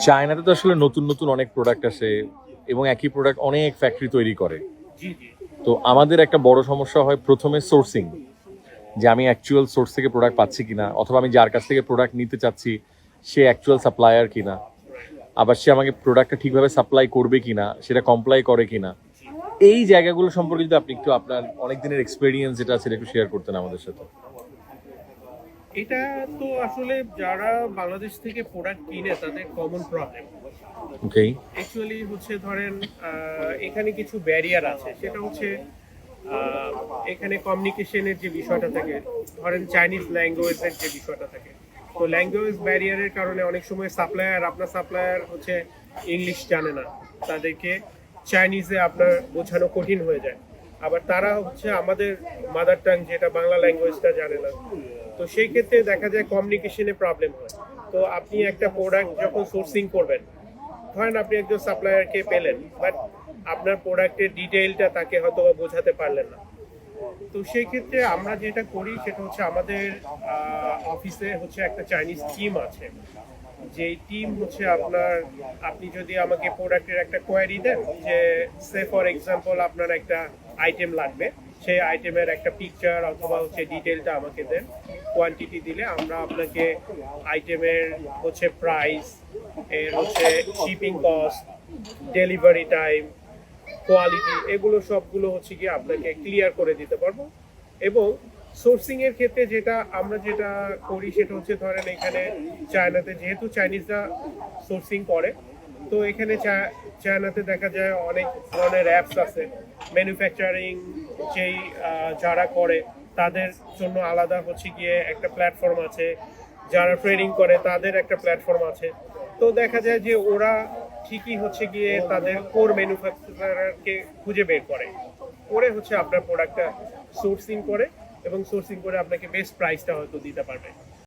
চায়নাতে তো আসলে নতুন নতুন অনেক প্রোডাক্ট আসে এবং একই প্রোডাক্ট অনেক ফ্যাক্টরি তৈরি করে। জি জি। তো আমাদের একটা বড় সমস্যা হয় প্রথমে সোর্সিং, যে আমি অ্যাকচুয়াল সোর্স থেকে প্রোডাক্ট পাচ্ছি কিনা, অথবা আমি যার কাছ থেকে প্রোডাক্ট নিতে চাচ্ছি সে অ্যাকচুয়াল সাপ্লায়ার কিনা, আবার সে আমাকে প্রোডাক্টটা ঠিকভাবে সাপ্লাই করবে কিনা, সেটা কমপ্লাই করে কিনা। এই জায়গাগুলো সম্পর্কে যদি আপনি একটু আপনার অনেক দিনের এক্সপিরিয়েন্স যেটা আছে একটু শেয়ার করতেন আমাদের সাথে। এটা তো আসলে যারা বাংলাদেশ থেকে প্রোডাক্ট কিনে তাদের কমন প্রবলেম। ওকে। অ্যাকচুয়ালি হচ্ছে ধরেন এখানে কিছু ব্যারিয়ার আছে, সেটা হচ্ছে এখানে কমিউনিকেশনের যে বিষয়টা থাকে, ধরেন চাইনিজ ল্যাঙ্গুয়েজের যে বিষয়টা থাকে। তো ল্যাঙ্গুয়েজ ব্যারিয়ারের কারণে অনেক সময় আপনার সাপ্লায়ার হচ্ছে ইংলিশ জানে না, তাদেরকে চাইনিজে আপনার বোঝানো কঠিন হয়ে যায়। আবার তারা হচ্ছে আমাদের মাদার টাং যেটা বাংলা ল্যাঙ্গুয়েজটা জানে না। তো সেই ক্ষেত্রে দেখা যায় কমিউনিকেশনে প্রবলেম হয়। তো আপনি একটা প্রোডাক্ট যখন সোর্সিং করবেন, ধরেন আপনি একজন সাপ্লায়ারকে পেলেন, বাট আপনার প্রোডাক্টের ডিটেইলটা তাকে হয়তো বোঝাতে পারলেন না। তো সেই ক্ষেত্রে আমরা যেটা করি সেটা হচ্ছে আমাদের অফিসে হচ্ছে একটা চাইনিজ টিম আছে, যে টিম হচ্ছে আপনি যদি আমাকে প্রোডাক্টের একটা কোয়ারি দেন, যে সে ফর এক্সাম্পল আপনার একটা আইটেম লাগবে, সেই আইটেমের একটা পিকচার অথবা হচ্ছে ডিটেলটা আমাকে দেন, কোয়ান্টিটি দিলে আমরা আপনাকে আইটেমের হচ্ছে প্রাইস, এর হচ্ছে shipping cost, delivery time, quality, এগুলো সবগুলো হচ্ছে কি আপনাকে ক্লিয়ার করে দিতে পারবো। এবং সোর্সিং এর ক্ষেত্রে যেটা করি সেটা হচ্ছে ধরেন এখানে চায়নাতে যেহেতু চাইনিজরা সোর্সিং করে, তো এখানে চায়নাতে দেখা যায় অনেক ধরনের অ্যাপস আছে। ম্যানুফ্যাকচারিং যেই যারা করে তাদের জন্য আলাদা হচ্ছে গিয়ে একটা প্ল্যাটফর্ম আছে, যারা ট্রেডিং করে তাদের একটা প্ল্যাটফর্ম আছে। তো দেখা যায় যে ওরা ঠিকই হচ্ছে গিয়ে তাদের কোর ম্যানুফ্যাকচারারকে খুঁজে বের করে হচ্ছে আপনার প্রোডাক্টটা সোর্সিং করে, এবং সোর্সিং করে আপনাকে বেস্ট প্রাইসটা হয়তো দিতে পারবে।